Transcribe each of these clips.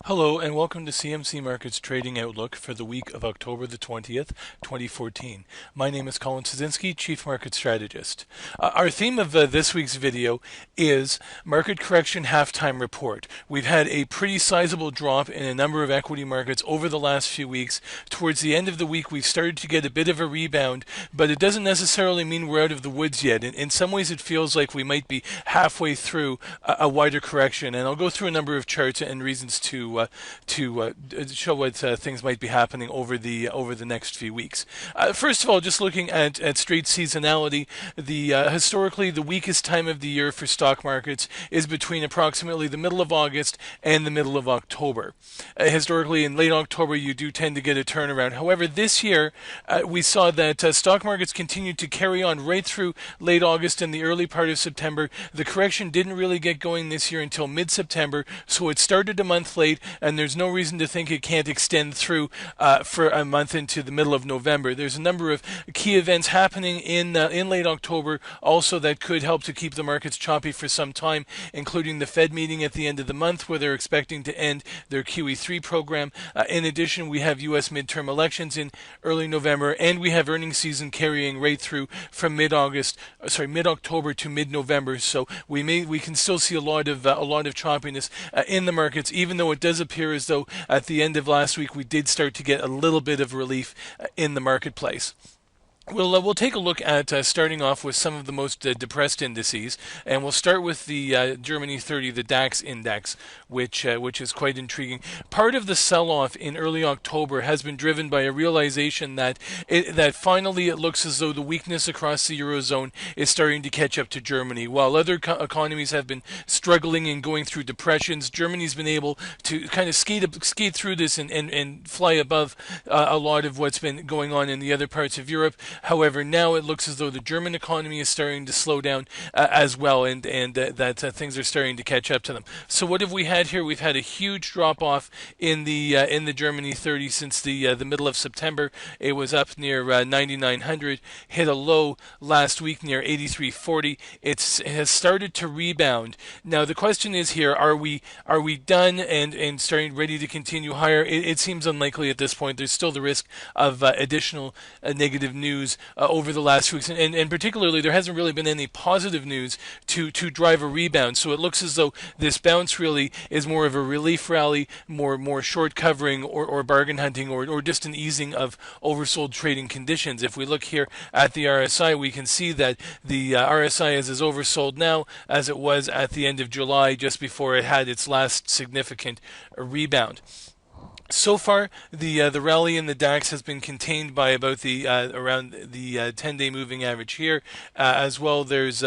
Hello and welcome to CMC Markets Trading Outlook for the week of October the 20th, 2014. My name is Colin Szynski, Chief Market Strategist. Our theme of this week's video is Market Correction Halftime Report. We've had a pretty sizable drop in a number of equity markets over the last few weeks. Towards the end of the week, we've started to get a bit of a rebound, but it doesn't necessarily mean we're out of the woods yet. In some ways, it feels like we might be halfway through a wider correction, and I'll go through a number of charts and reasons to show what things might be happening over the next few weeks. First of all, just looking at straight seasonality, historically the weakest time of the year for stock markets is between approximately the middle of August and the middle of October. Historically, in late October, you do tend to get a turnaround. However, this year we saw that stock markets continued to carry on right through late August and the early part of September. The correction didn't really get going this year until mid-September, so it started a month late, and there's no reason to think it can't extend through for a month into the middle of November. There's a number of key events happening in late October also that could help to keep the markets choppy for some time, including the Fed meeting at the end of the month where they're expecting to end their QE3 program. In addition, we have U.S. midterm elections in early November, and we have earnings season carrying right through from mid-October to mid-November. So we can still see a lot of choppiness in the markets, even though it does appear as though at the end of last week we did start to get a little bit of relief in the marketplace. We'll take a look at starting off with some of the most depressed indices, and we'll start with the Germany 30, the DAX index, which is quite intriguing. Part of the sell-off in early October has been driven by a realization that finally it looks as though the weakness across the Eurozone is starting to catch up to Germany. While other economies have been struggling and going through depressions, Germany's been able to kind of skate through this and fly above a lot of what's been going on in the other parts of Europe. However, now it looks as though the German economy is starting to slow down as well, and that things are starting to catch up to them. So what have we had here? We've had a huge drop-off in the Germany 30 since the middle of September. It was up near 9,900, hit a low last week near 8,340. It has started to rebound. Now the question is here: Are we done and starting ready to continue higher? It seems unlikely at this point. There's still the risk of additional negative news over the last weeks, and particularly there hasn't really been any positive news to drive a rebound. So it looks as though this bounce really is more of a relief rally, more short covering or bargain hunting, or just an easing of oversold trading conditions. If we look here at the RSI, we can see that the RSI is as oversold now as it was at the end of July, just before it had its last significant rebound. So far, the rally in the DAX has been contained by about around the 10-day moving average here. As well, there's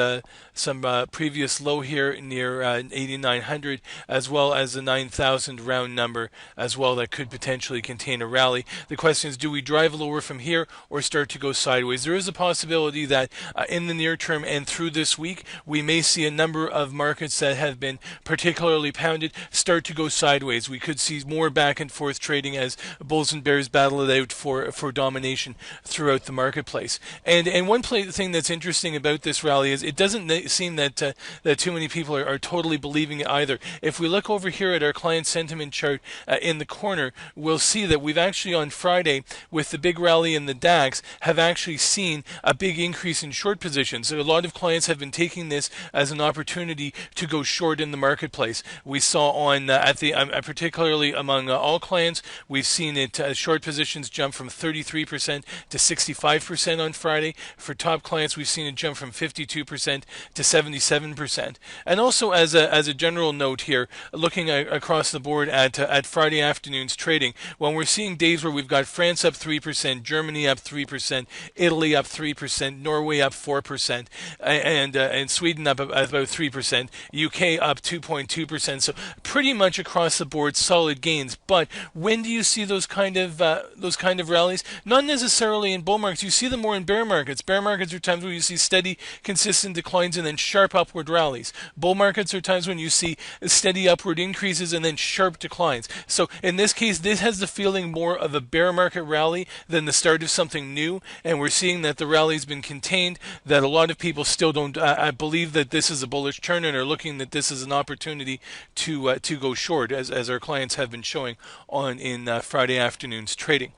some previous low here near 8,900, as well as the 9,000 round number as well that could potentially contain a rally. The question is, do we drive lower from here or start to go sideways? There is a possibility that in the near term and through this week, we may see a number of markets that have been particularly pounded start to go sideways. We could see more back and forth trading as bulls and bears battle it out for domination throughout the marketplace. And one thing that's interesting about this rally is it doesn't seem that too many people are totally believing it either. If we look over here at our client sentiment chart in the corner, we'll see that we've actually on Friday, with the big rally in the DAX, have actually seen a big increase in short positions. So a lot of clients have been taking this as an opportunity to go short in the marketplace. We saw on particularly among all clients, we've seen it short positions jump from 33% to 65% on Friday. For top clients, we've seen it jump from 52% to 77%. And also, as a general note here, looking across the board at Friday afternoon's trading, when we're seeing days where we've got France up 3%, Germany up 3%, Italy up 3%, Norway up 4%, and Sweden up about 3%, UK up 2.2%. So pretty much across the board, solid gains. But When do you see those kind of rallies? Not necessarily in bull markets. You see them more in bear markets. Bear markets are times where you see steady, consistent declines and then sharp upward rallies. Bull markets are times when you see steady upward increases and then sharp declines. So in this case, this has the feeling more of a bear market rally than the start of something new, and we're seeing that the rally's been contained, that a lot of people still don't believe that this is a bullish turn and are looking that this is an opportunity to go short, as our clients have been showing on in Friday afternoon's trading.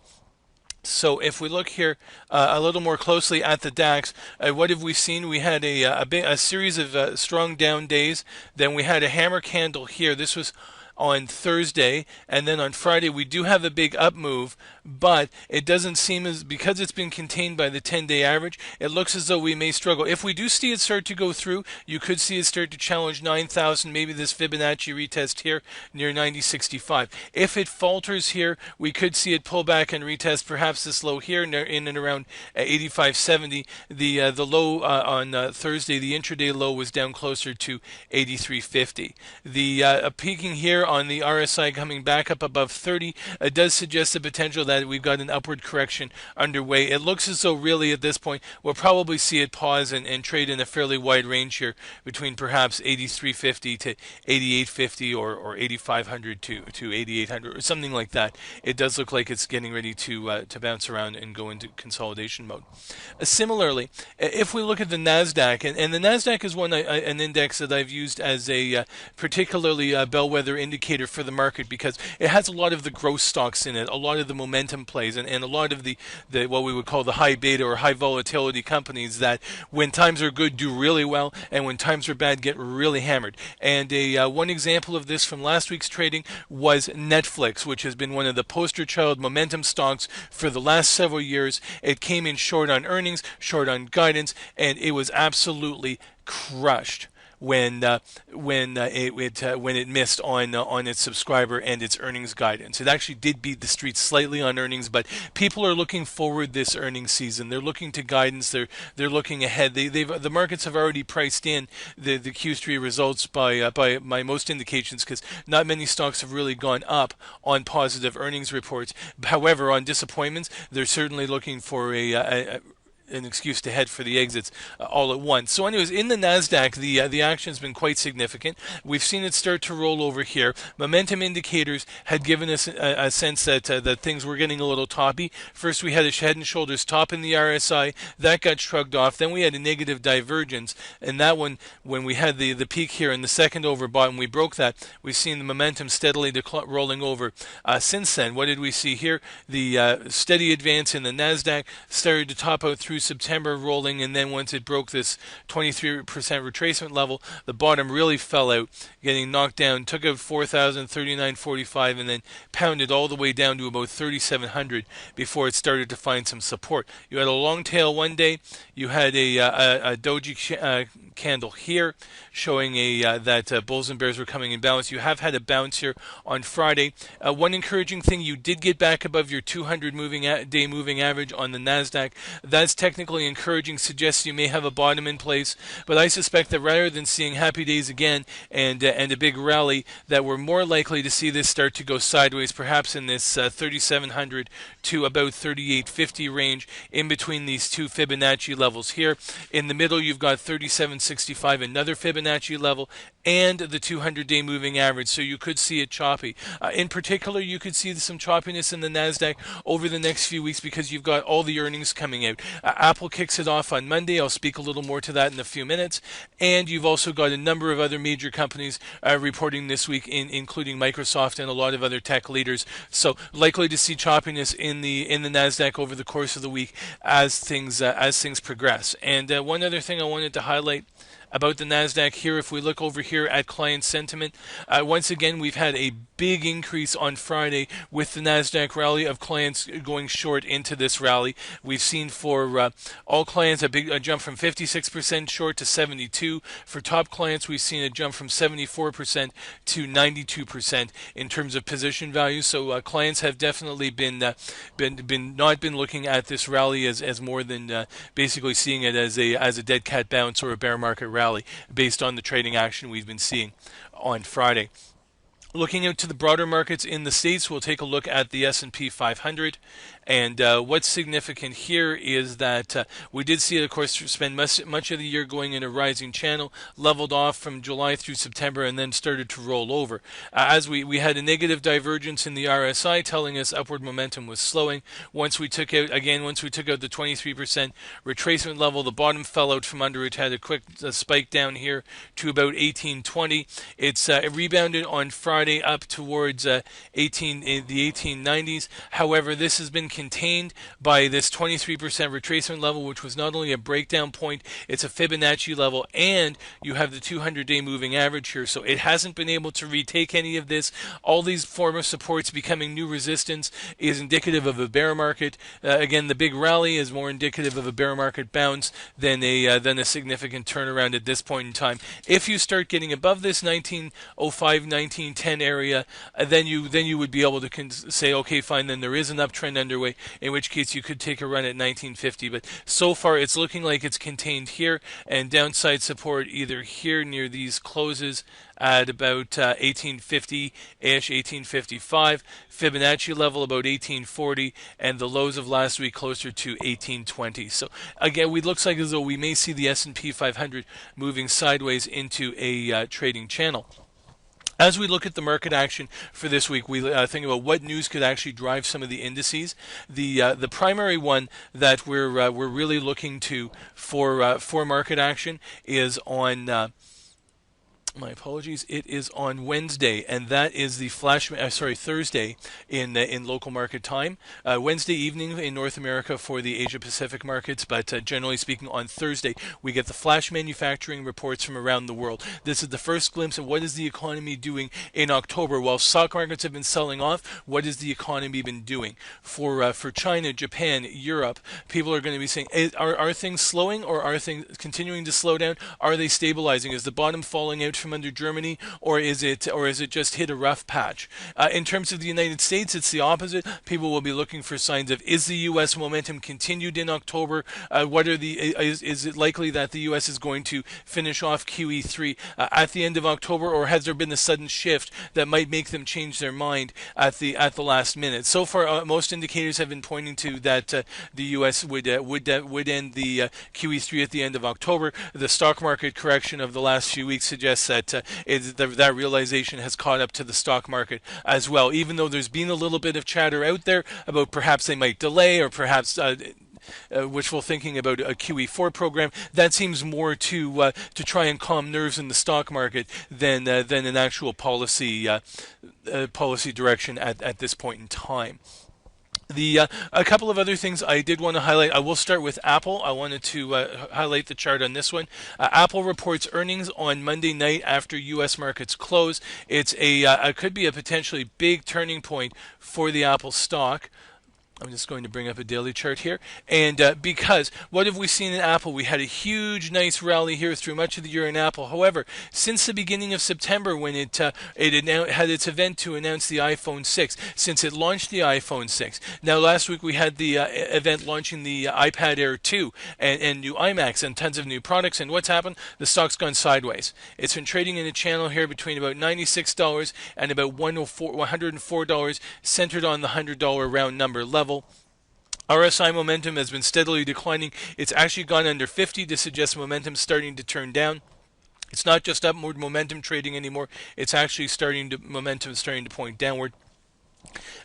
So if we look here a little more closely at the DAX, what have we seen? We had a series of strong down days. Then we had a hammer candle here. This was on Thursday, and then on Friday we do have a big up move, but it doesn't seem as, because it's been contained by the 10-day average, it looks as though we may struggle. If we do see it start to go through, you could see it start to challenge 9,000, maybe this Fibonacci retest here near 90.65. If it falters here, we could see it pull back and retest perhaps this low here in and around 85.70. The low on Thursday, the intraday low, was down closer to 83.50. The peaking here on the RSI coming back up above 30 does suggest the potential that we've got an upward correction underway. It looks as though really at this point we'll probably see it pause and trade in a fairly wide range here between perhaps 83.50 to 88.50 or 8500 to 8800 or something like that. It does look like it's getting ready to bounce around and go into consolidation mode. Similarly, if we look at the Nasdaq, and the Nasdaq is an index that I've used as a particularly bellwether indicator for the market because it has a lot of the growth stocks in it, a lot of the momentum plays, and a lot of the what we would call the high beta or high volatility companies that when times are good do really well and when times are bad get really hammered. And one example of this from last week's trading was Netflix, which has been one of the poster child momentum stocks for the last several years. It came in short on earnings, short on guidance, and it was absolutely crushed when it missed on its subscriber and its earnings guidance. It actually did beat the street slightly on earnings, but people are looking forward this earnings season. They're looking to guidance. They're looking ahead. The markets have already priced in the Q3 results by most indications because not many stocks have really gone up on positive earnings reports. However, on disappointments, they're certainly looking for an excuse to head for the exits all at once. So anyways, in the Nasdaq, the action's been quite significant. We've seen it start to roll over here. Momentum indicators had given us a sense that things were getting a little toppy. First, we had a head and shoulders top in the RSI. That got shrugged off. Then we had a negative divergence, and that one, when we had the peak here in the second overbought and we broke that, we've seen the momentum steadily rolling over since then. What did we see here? The steady advance in the Nasdaq started to top out through September, rolling, and then once it broke this 23% retracement level, the bottom really fell out, getting knocked down, took out 4,039.45 and then pounded all the way down to about 3,700 before it started to find some support. You had a long tail one day. You had a doji candle here showing that bulls and bears were coming in balance. You have had a bounce here on Friday. One encouraging thing, you did get back above your 200 day moving average on the Nasdaq. That's technically encouraging, suggests you may have a bottom in place, but I suspect that rather than seeing happy days again and a big rally, that we're more likely to see this start to go sideways, perhaps in this 3,700 to about 3,850 range, in between these two Fibonacci levels here. In the middle, you've got 3,765, another Fibonacci level, and the 200-day moving average, so you could see it choppy. In particular, you could see some choppiness in the Nasdaq over the next few weeks because you've got all the earnings coming out. Apple kicks it off on Monday. I'll speak a little more to that in a few minutes. And you've also got a number of other major companies reporting this week, including Microsoft and a lot of other tech leaders. So likely to see choppiness in the Nasdaq over the course of the week as things progress. And one other thing I wanted to highlight about the Nasdaq here, if we look over here at client sentiment, once again we've had a big increase on Friday with the Nasdaq rally of clients going short into this rally. We've seen for all clients a jump from 56% short to 72%. For top clients, we've seen a jump from 74% to 92% in terms of position value. So clients have definitely been looking at this rally as more than basically seeing it as a dead cat bounce or a bear market rally based on the trading action we've been seeing on Friday. Looking into the broader markets in the States, we'll take a look at the S&P 500. And what's significant here is that we did see it, of course, spend much of the year going in a rising channel, leveled off from July through September, and then started to roll over. As we had a negative divergence in the RSI, telling us upward momentum was slowing. Once we took out the 23% retracement level, the bottom fell out from under it, had a quick spike down here to about 1820. It rebounded on Friday up towards the 1890s. However, this has been contained by this 23% retracement level, which was not only a breakdown point, it's a Fibonacci level, and you have the 200-day moving average here. So it hasn't been able to retake any of this. All these former supports becoming new resistance is indicative of a bear market. Again, the big rally is more indicative of a bear market bounce than a significant turnaround at this point in time. If you start getting above this 1905, 1910 area, then you would be able to say, okay, fine, then there is an uptrend underway, in which case you could take a run at 1950. But so far, it's looking like it's contained here, and downside support either here near these closes at about 1850-ish, 1855, Fibonacci level about 1840, and the lows of last week closer to 1820. So again, it looks like as though we may see the S&P 500 moving sideways into a trading channel. As we look at the market action for this week, we think about what news could actually drive some of the indices. The primary one that we're really looking to for market action is on. My apologies. It is on Wednesday, and that is the Thursday in local market time. Wednesday evening in North America for the Asia Pacific markets, but generally speaking, on Thursday we get the flash manufacturing reports from around the world. This is the first glimpse of what is the economy doing in October. While stock markets have been selling off, what has the economy been doing for China, Japan, Europe? People are going to be saying, are things slowing, or are things continuing to slow down? Are they stabilizing? Is the bottom falling out from under Germany, or is it just hit a rough patch? In terms of the United States, it's the opposite. People will be looking for signs of, is the U.S. momentum continued in October? Is it likely that the U.S. is going to finish off QE3 at the end of October, or has there been a sudden shift that might make them change their mind at the last minute? So far, most indicators have been pointing to that the U.S. would end the QE3 at the end of October. The stock market correction of the last few weeks suggests that realization has caught up to the stock market as well, even though there's been a little bit of chatter out there about perhaps they might delay, or perhaps wishful thinking about a QE4 program. That seems more to try and calm nerves in the stock market than an actual policy direction at this point in time. A couple of other things I did want to highlight. I will start with Apple. I wanted to highlight the chart on this one. Apple reports earnings on Monday night after U.S. markets close. It's could be a potentially big turning point for the Apple stock. I'm just going to bring up a daily chart here. And because what have we seen in Apple? We had a huge, nice rally here through much of the year in Apple. However, since the beginning of September, when it had its event to announce the iPhone 6, since it launched the iPhone 6. Now, last week we had the event launching the iPad Air 2 and new iMacs and tons of new products. And what's happened? The stock's gone sideways. It's been trading in a channel here between about $96 and about $104, centered on the $100 round number level. RSI momentum has been steadily declining. It's actually gone under 50 to suggest momentum starting to turn down. It's not just upward momentum trading anymore. It's actually momentum starting to point downward.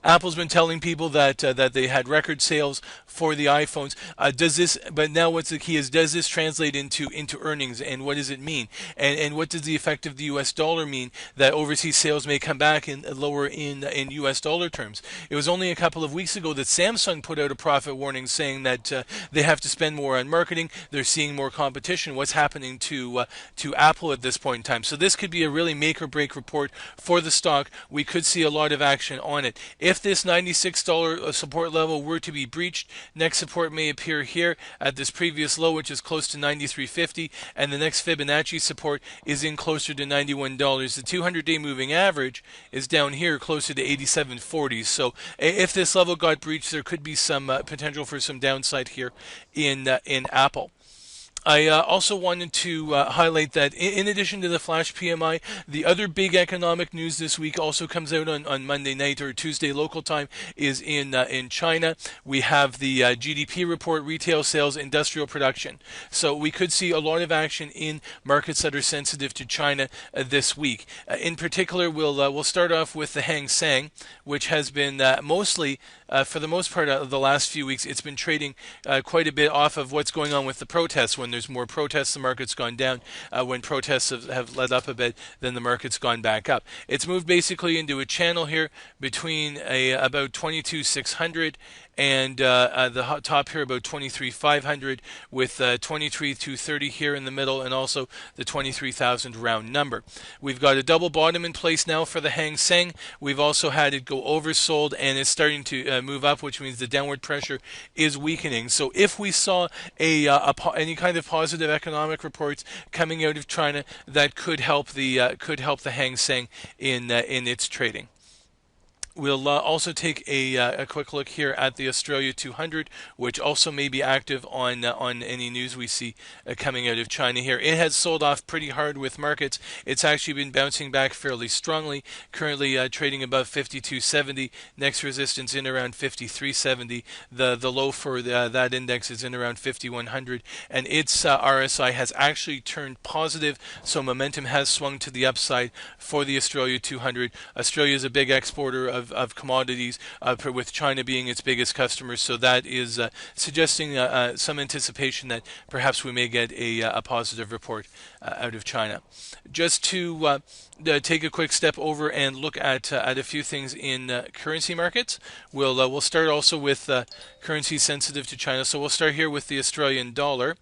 Apple's been telling people that they had record sales for the iPhones. But now what's the key is, does this translate into earnings, and what does it mean? And what does the effect of the US dollar mean, that overseas sales may come back lower in US dollar terms? It was only a couple of weeks ago that Samsung put out a profit warning saying that they have to spend more on marketing. They're seeing more competition. What's happening to Apple at this point in time? So this could be a really make or break report for the stock. We could see a lot of action on it. If this $96 support level were to be breached, next support may appear here at this previous low, which is close to $93.50, and the next Fibonacci support is in closer to $91. The 200-day moving average is down here closer to $87.40. So if this level got breached, there could be some potential for some downside here in Apple. I also wanted to highlight that in addition to the flash PMI, the other big economic news this week also comes out on Monday night or Tuesday local time is in China. We have the GDP report, retail sales, industrial production. So we could see a lot of action in markets that are sensitive to China this week. In particular, we'll start off with the Hang Seng, which has been mostly, for the most part, of the last few weeks, it's been trading quite a bit off of what's going on with the protests. When there's more protests, the market's gone down. When protests have let up a bit, then the market's gone back up. It's moved basically into a channel here between about 22,600 and the top here about 23,500 with 23,230 here in the middle and also the 23,000 round number. We've got a double bottom in place now for the Hang Seng. We've also had it go oversold and it's starting to move up, which means the downward pressure is weakening. So if we saw any kind of positive economic reports coming out of China, that could help the Hang Seng in its trading. We'll also take a quick look here at the Australia 200, which also may be active on any news we see coming out of China here. It has sold off pretty hard with markets. It's actually been bouncing back fairly strongly, currently trading above 52.70. Next resistance in around 53.70. The low for that index is in around 5100, and its RSI has actually turned positive, so momentum has swung to the upside for the Australia 200. Australia is a big exporter of commodities, with China being its biggest customer, so that is suggesting some anticipation that perhaps we may get a positive report out of China. Just to take a quick step over and look at a few things in currency markets. We'll start also with currencies sensitive to China. So we'll start here with the Australian dollar,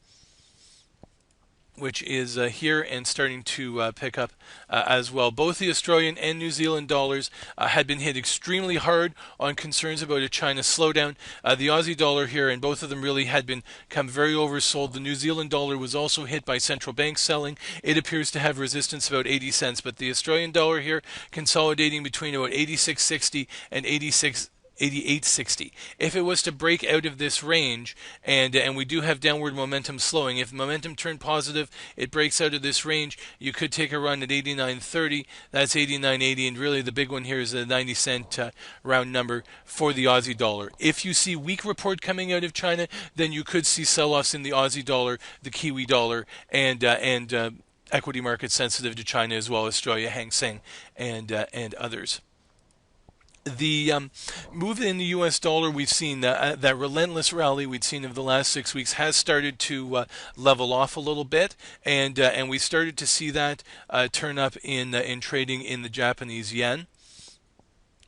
which is here and starting to pick up as well. Both the Australian and New Zealand dollars had been hit extremely hard on concerns about a China slowdown. The Aussie dollar here, and both of them really had become very oversold. The New Zealand dollar was also hit by central bank selling. It appears to have resistance about 80 cents, but the Australian dollar here consolidating between about 86.60 and 88.60. If it was to break out of this range, and we do have downward momentum slowing, if momentum turned positive, it breaks out of this range, you could take a run at 89.30. That's 89.80, and really the big one here is a 90-cent round number for the Aussie dollar. If you see weak report coming out of China, then you could see sell-offs in the Aussie dollar, the Kiwi dollar, and equity markets sensitive to China as well, Australia, Hang Seng, and others. The move in the U.S. dollar, we've seen that relentless rally we'd seen of the last 6 weeks has started to level off a little bit, and we started to see that turn up in trading in the Japanese yen,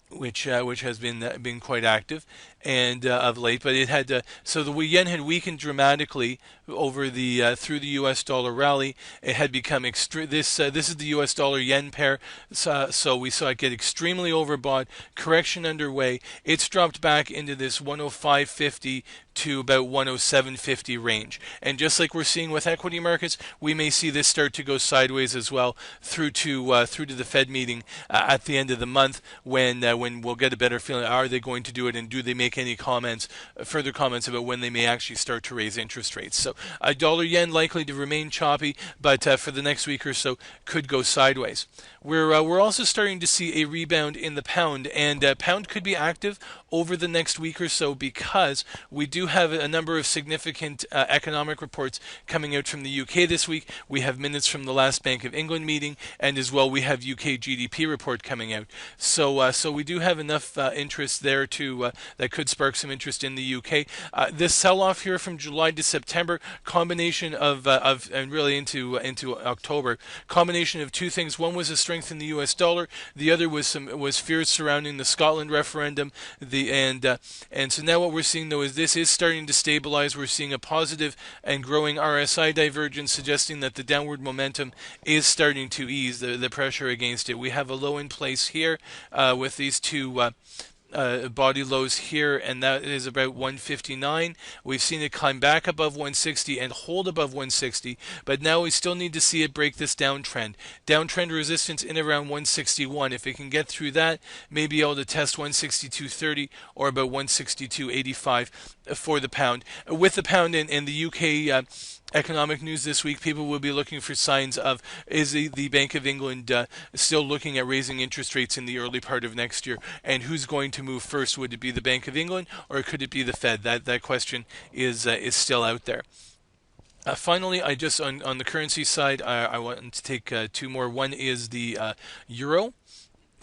which has been quite active and of late, but it had so the yen had weakened dramatically over the through the U.S. dollar rally. It had become this is the U.S. dollar yen pair, so we saw it get extremely overbought. Correction underway. It's dropped back into this 105.50 to about 107.50 range, and just like we're seeing with equity markets, we may see this start to go sideways as well through to the Fed meeting at the end of the month, when we'll get a better feeling. Are they going to do it, and do they make any further comments about when they may actually start to raise interest rates? So dollar yen likely to remain choppy, but for the next week or so could go sideways. We're also starting to see a rebound in the pound, and pound could be active over the next week or so because we do have a number of significant economic reports coming out from the UK this week. We have minutes from the last Bank of England meeting, and as well we have UK GDP report coming out. So we do have enough interest there to that could spark some interest in the UK. This sell-off here from July to September, combination of and really into October, combination of two things. One was a strength in the US dollar. The other was fears surrounding the Scotland referendum. And so now what we're seeing though is this is starting to stabilize. We're seeing a positive and growing RSI divergence, suggesting that the downward momentum is starting to ease the pressure against it. We have a low in place here with these two body lows here, and that is about 159. We've seen it climb back above 160 and hold above 160, but now we still need to see it break this downtrend. Downtrend resistance in around 161. If it can get through that, maybe able to test 162.30 or about 162.85 for the pound. With the pound and the UK economic news this week, people will be looking for signs of, is the Bank of England still looking at raising interest rates in the early part of next year, and who's going to move first? Would it be the Bank of England, or could it be the Fed? That question is still out there. Finally, I just on the currency side, I want to take two more. One is the euro,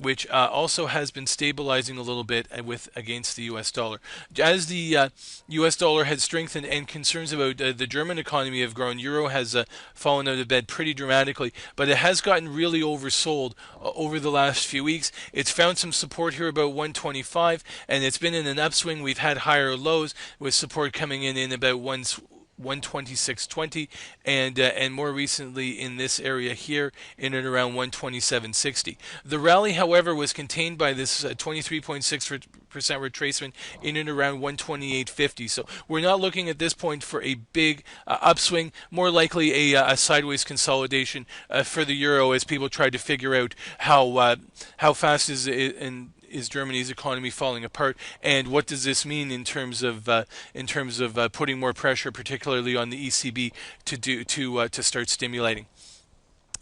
which also has been stabilizing a little bit with against the U.S. dollar. As the U.S. dollar has strengthened and concerns about the German economy have grown, euro has fallen out of bed pretty dramatically, but it has gotten really oversold over the last few weeks. It's found some support here about 125, and it's been in an upswing. We've had higher lows with support coming in about 126.20, and more recently in this area here in and around 127.60. The rally, however, was contained by this 23.6% retracement in and around 128.50. So we're not looking at this point for a big upswing, more likely a sideways consolidation for the euro as people try to figure out how fast is Germany's economy falling apart, and what does this mean in terms of putting more pressure, particularly on the ECB, to start stimulating.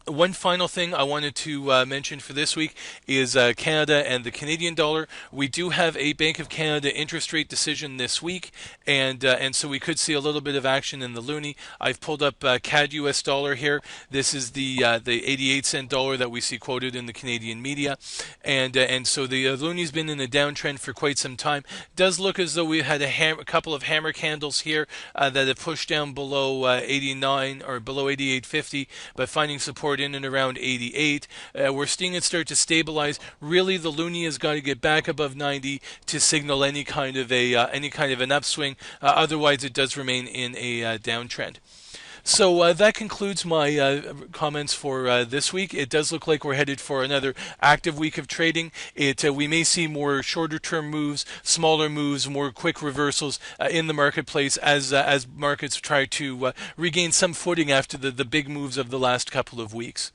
One final thing I wanted to mention for this week is Canada and the Canadian dollar. We do have a Bank of Canada interest rate decision this week, and so we could see a little bit of action in the loonie. I've pulled up CAD US dollar here. This is the 88-cent dollar that we see quoted in the Canadian media, and so the loonie's been in a downtrend for quite some time. Does look as though we had a couple of hammer candles here that have pushed down below 89 or below 88.50, but finding support in and around 88. We're seeing it start to stabilize. Really, the loonie has got to get back above 90 to signal any kind of an upswing. Otherwise, it does remain in a downtrend. So that concludes my comments for this week. It does look like we're headed for another active week of trading. We may see more shorter-term moves, smaller moves, more quick reversals in the marketplace as markets try to regain some footing after the big moves of the last couple of weeks.